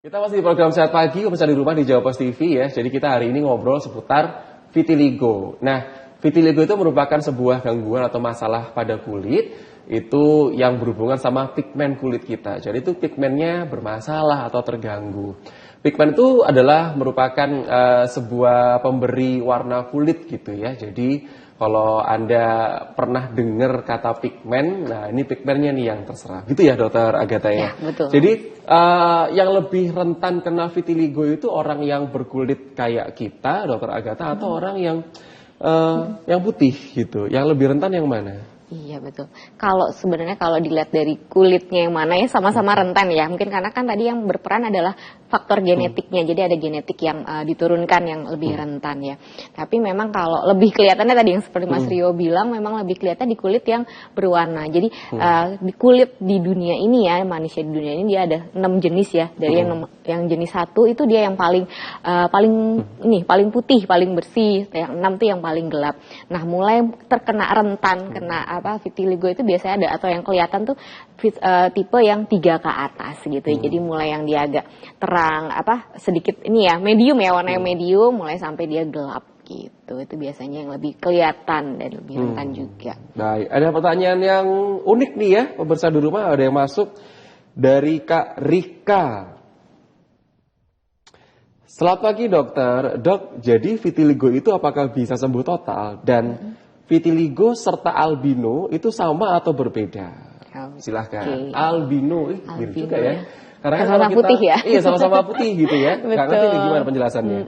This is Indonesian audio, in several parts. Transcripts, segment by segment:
Kita masih di program Sehat Pagi, pemirsa di rumah di Jawa Post TV ya. Jadi kita hari ini ngobrol seputar vitiligo. Nah, vitiligo itu merupakan sebuah gangguan atau masalah pada kulit itu yang berhubungan sama pigmen kulit kita. Jadi itu pigmennya bermasalah atau terganggu. Pigmen itu adalah merupakan sebuah pemberi warna kulit gitu ya. Jadi kalau Anda pernah dengar kata pigmen, nah ini pigmennya nih yang terserah. Gitu ya Dokter Agatha ya? Ya, betul. Jadi yang lebih rentan kena vitiligo itu orang yang berkulit kayak kita, Dokter Agatha, atau orang yang putih gitu. Yang lebih rentan yang mana? Iya betul. Sebenarnya kalau dilihat dari kulitnya yang mana ya sama-sama rentan ya. Mungkin karena kan tadi yang berperan adalah faktor genetiknya. Jadi ada genetik yang diturunkan yang lebih rentan ya. Tapi memang kalau lebih kelihatannya tadi yang seperti Mas Rio bilang memang lebih kelihatan di kulit yang berwarna. Jadi di kulit di dunia ini ya, manusia di dunia ini dia ada 6 jenis ya. Dari yang jenis 1 itu dia yang paling putih, paling bersih. Yang 6 tuh yang paling gelap. Nah, mulai terkena rentan, kena vitiligo itu biasanya ada atau yang kelihatan tuh tipe yang 3 ke atas gitu. Jadi mulai yang dia agak terang sedikit ini ya medium ya, warnanya medium mulai sampai dia gelap gitu. Itu biasanya yang lebih kelihatan dan lebih rentan juga. Baik, ada pertanyaan yang unik nih ya pemirsa di rumah, ada yang masuk dari Kak Rika. Selamat pagi dokter. Dok, jadi vitiligo itu apakah bisa sembuh total? Dan vitiligo serta albino itu sama atau berbeda? Silahkan. Albino, mirip juga ya. Karena kan sama-sama putih ya. Iya, sama-sama putih gitu ya. Nggak ngerti nih gimana penjelasannya.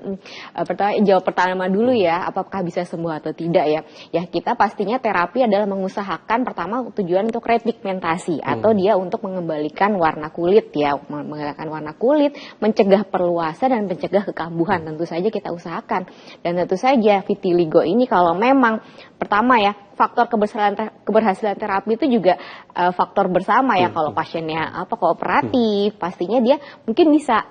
Jawab pertama dulu ya, apakah bisa sembuh atau tidak ya. Ya kita pastinya terapi adalah mengusahakan pertama tujuan untuk repigmentasi atau dia untuk mengembalikan warna kulit ya, mengembalikan warna kulit, mencegah perluasan dan mencegah kekambuhan. Tentu saja kita usahakan. Dan tentu saja vitiligo ini kalau memang pertama ya, faktor keberhasilan terapi itu juga faktor bersama ya. Kalau pasiennya kooperatif, pastinya dia mungkin bisa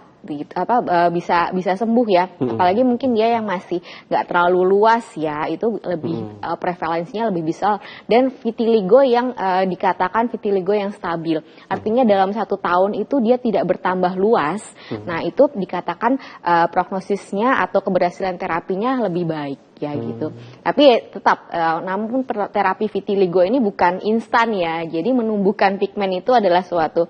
sembuh ya. Apalagi mungkin dia yang masih nggak terlalu luas ya, itu lebih prevalensinya lebih bisa. Dan vitiligo yang dikatakan vitiligo yang stabil, artinya dalam 1 tahun itu dia tidak bertambah luas. Nah itu dikatakan prognosisnya atau keberhasilan terapinya lebih baik ya gitu. Tapi tetap namun terapi vitiligo ini bukan instan ya. Jadi menumbuhkan pigmen itu adalah suatu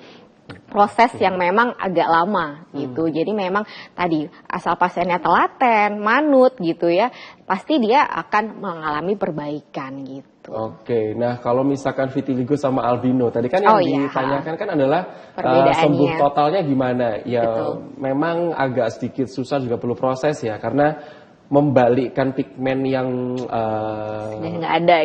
proses yang memang agak lama gitu. Jadi memang tadi asal pasiennya telaten, manut gitu ya, pasti dia akan mengalami perbaikan gitu. Oke, nah kalau misalkan vitiligo sama albino, tadi kan yang ditanyakan kan adalah sembuh totalnya gimana? Ya betul. Memang agak sedikit susah, juga perlu proses ya, karena membalikkan pigmen yang nggak ada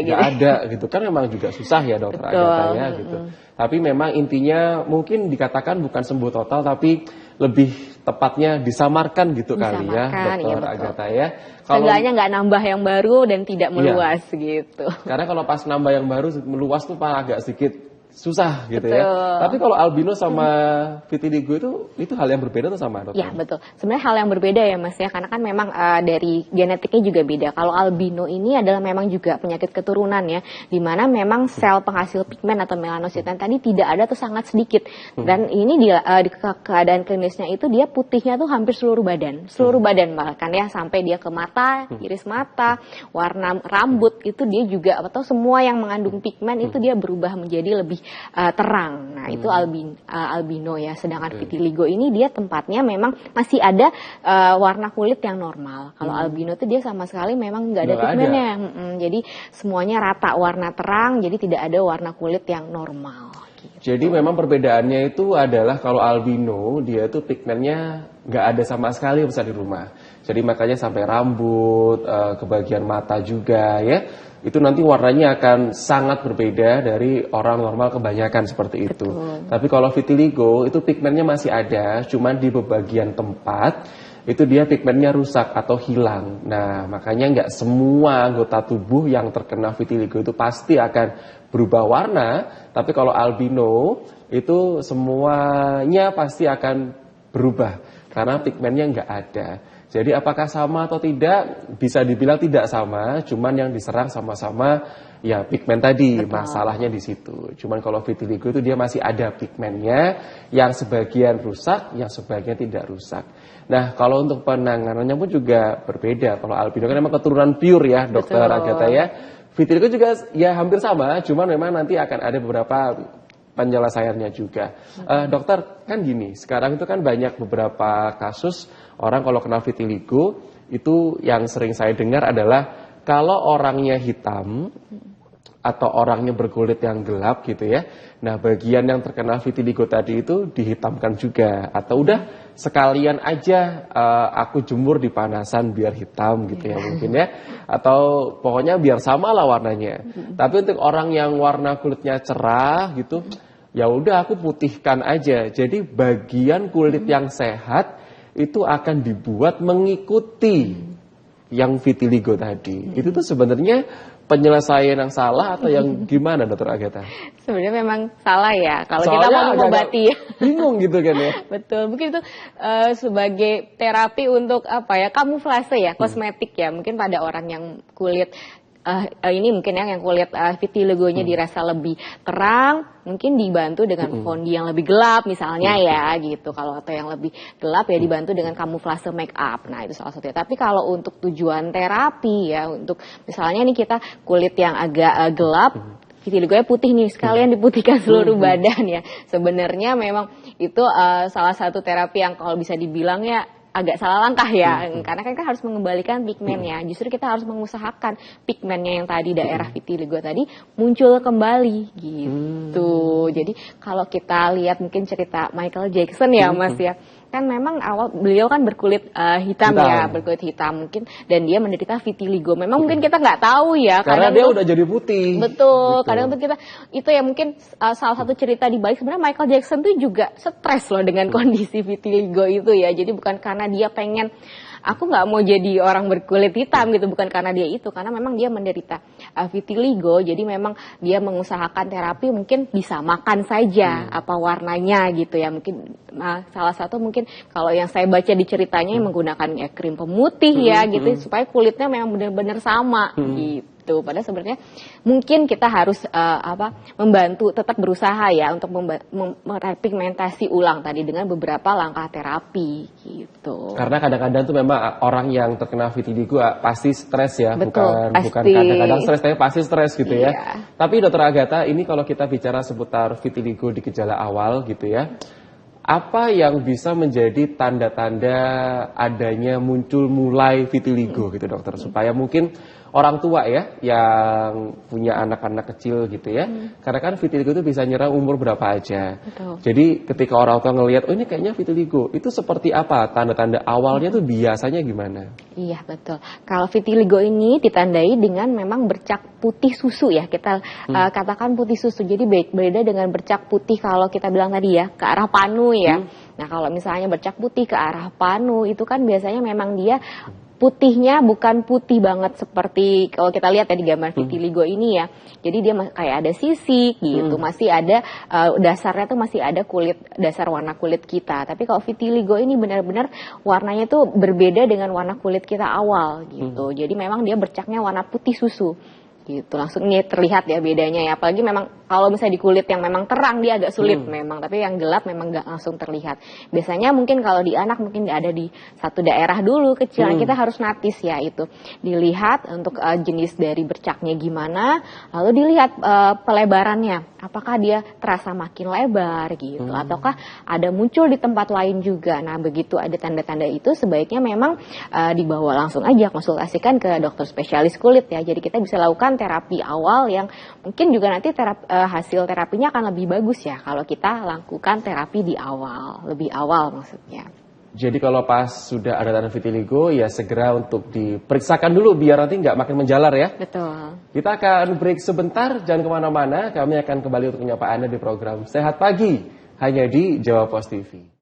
gitu kan memang juga susah ya dokter Agatha ya gitu. Tapi memang intinya mungkin dikatakan bukan sembuh total tapi lebih tepatnya disamarkan gitu kali ya dokter Agatha ya. Seenggaknya nggak nambah yang baru dan tidak meluas gitu. Karena kalau pas nambah yang baru meluas tuh agak sedikit susah gitu ya. Tapi kalau albino sama vitiligo itu hal yang berbeda atau sama dokter? Ya betul. Sebenarnya hal yang berbeda ya Mas ya, karena kan memang dari genetiknya juga beda. Kalau albino ini adalah memang juga penyakit keturunan ya, di mana memang sel penghasil pigmen atau melanosit tadi tidak ada atau sangat sedikit. Dan ini di keadaan klinisnya itu dia putihnya tuh hampir seluruh badan bahkan ya, sampai dia ke mata, iris mata, warna rambut itu dia juga atau semua yang mengandung pigmen itu dia berubah menjadi lebih terang. Nah itu albino ya. Sedangkan vitiligo ini dia tempatnya memang masih ada warna kulit yang normal. Kalau albino itu dia sama sekali memang nggak ada pigmennya. Jadi semuanya rata warna terang. Jadi tidak ada warna kulit yang normal. Gitu. Jadi memang perbedaannya itu adalah kalau albino dia itu pigmennya nggak ada sama sekali bisa di rumah. Jadi makanya sampai rambut, ke bagian mata juga ya. Itu nanti warnanya akan sangat berbeda dari orang normal kebanyakan seperti itu. Tapi kalau vitiligo itu pigmennya masih ada, cuman di bagian tempat itu dia pigmennya rusak atau hilang. Nah makanya nggak semua anggota tubuh yang terkena vitiligo itu pasti akan berubah warna. Tapi kalau albino itu semuanya pasti akan berubah karena pigmennya nggak ada. Jadi apakah sama atau tidak? Bisa dibilang tidak sama, cuman yang diserang sama-sama ya pigmen tadi. Betul. Masalahnya di situ. Cuman kalau vitiligo itu dia masih ada pigmennya, yang sebagian rusak, yang sebagian tidak rusak. Nah, kalau untuk penanganannya pun juga berbeda. Kalau albino kan memang keturunan pure ya, Dokter Betul. Agatha ya. Vitiligo juga ya hampir sama, cuman memang nanti akan ada beberapa penyelesaiannya juga. Dokter, kan gini, sekarang itu kan banyak beberapa kasus orang kalau kena vitiligo, itu yang sering saya dengar adalah kalau orangnya hitam atau orangnya berkulit yang gelap gitu ya. Nah, bagian yang terkena vitiligo tadi itu dihitamkan juga. Atau udah sekalian aja aku jemur di panasan biar hitam gitu ya mungkin ya. Atau pokoknya biar sama lah warnanya. Tapi untuk orang yang warna kulitnya cerah gitu, ya udah aku putihkan aja. Jadi bagian kulit yang sehat itu akan dibuat mengikuti yang vitiligo tadi. Itu tuh sebenarnya penyelesaian yang salah atau yang gimana, Dokter Agatha? Sebenarnya memang salah ya kalau kita Soalnya mau mengobati. bingung gitu kan ya. Betul, mungkin itu sebagai terapi untuk apa ya, kamuflase ya, kosmetik ya. Mungkin pada orang yang kulit ini mungkin ya, yang kulit vitiligonya dirasa lebih terang, mungkin dibantu dengan fondi yang lebih gelap misalnya ya gitu. Kalau atau yang lebih gelap ya dibantu dengan kamuflase make up. Nah, itu salah satunya. Tapi kalau untuk tujuan terapi ya, untuk misalnya nih kita kulit yang agak gelap, vitiligonya putih nih, sekalian diputihkan seluruh badan ya. Sebenarnya memang itu salah satu terapi yang kalau bisa dibilang ya agak salah langkah ya, karena kan kita harus mengembalikan pigmennya. Justru kita harus mengusahakan pigmennya yang tadi daerah vitiligo tadi muncul kembali gitu. Jadi kalau kita lihat mungkin cerita Michael Jackson ya Mas ya, kan memang awal beliau kan berkulit hitam ya, berkulit hitam mungkin, dan dia menderita vitiligo. Memang mungkin kita nggak tahu ya, karena dia udah jadi putih. Betul, gitu. Kadang tuh kita itu ya mungkin salah satu cerita di balik sebenarnya Michael Jackson tuh juga stres loh dengan kondisi vitiligo itu ya. Jadi bukan karena dia pengen aku nggak mau jadi orang berkulit hitam gitu, bukan karena dia itu, karena memang dia menderita vitiligo. Jadi memang dia mengusahakan terapi mungkin disamakan saja apa warnanya gitu ya. Mungkin salah satu mungkin kalau yang saya baca di ceritanya menggunakan ya krim pemutih ya gitu, supaya kulitnya memang benar-benar sama gitu. Padahal sebenarnya mungkin kita harus membantu, tetap berusaha ya untuk merepigmentasi ulang tadi dengan beberapa langkah terapi gitu. Karena kadang-kadang tuh memang orang yang terkena vitiligo pasti stres ya. Betul, bukan kadang-kadang stres, tapi pasti stres gitu ya. Tapi Dokter Agatha, ini kalau kita bicara seputar vitiligo di gejala awal gitu ya, apa yang bisa menjadi tanda-tanda adanya muncul mulai vitiligo gitu dokter, supaya mungkin orang tua ya yang punya anak-anak kecil gitu ya, karena kan vitiligo itu bisa nyerang umur berapa aja. Betul. Jadi ketika orang tua ngelihat oh ini kayaknya vitiligo, itu seperti apa tanda-tanda awalnya tuh biasanya gimana? Iya betul. Kalau vitiligo ini ditandai dengan memang bercak putih susu ya, kita katakan putih susu. Jadi beda dengan bercak putih kalau kita bilang tadi ya ke arah panu ya. Nah kalau misalnya bercak putih ke arah panu itu kan biasanya memang dia putihnya bukan putih banget seperti kalau kita lihat ya di gambar vitiligo ini ya. Jadi dia kayak ada sisik gitu, masih ada dasarnya tuh masih ada kulit, dasar warna kulit kita. Tapi kalau vitiligo ini benar-benar warnanya tuh berbeda dengan warna kulit kita awal gitu. Jadi memang dia bercaknya warna putih susu gitu, langsung terlihat ya bedanya ya. Apalagi memang kalau misalnya di kulit yang memang terang dia agak sulit memang, tapi yang gelap memang nggak langsung terlihat. Biasanya mungkin kalau di anak mungkin ada di satu daerah dulu kecil, kita harus notice ya itu, dilihat untuk jenis dari bercaknya gimana, lalu dilihat pelebarannya, apakah dia terasa makin lebar gitu, ataukah ada muncul di tempat lain juga. Nah begitu ada tanda-tanda itu sebaiknya memang dibawa langsung aja konsultasikan ke dokter spesialis kulit ya. Jadi kita bisa lakukan terapi awal yang mungkin juga nanti hasil terapinya akan lebih bagus ya kalau kita lakukan terapi di awal, lebih awal maksudnya. Jadi kalau pas sudah ada tanda vitiligo ya segera untuk diperiksakan dulu biar nanti nggak makin menjalar ya. Betul. Kita akan break sebentar, jangan kemana-mana, kami akan kembali untuk menyapa Anda di program Sehat Pagi hanya di Jawa Post TV.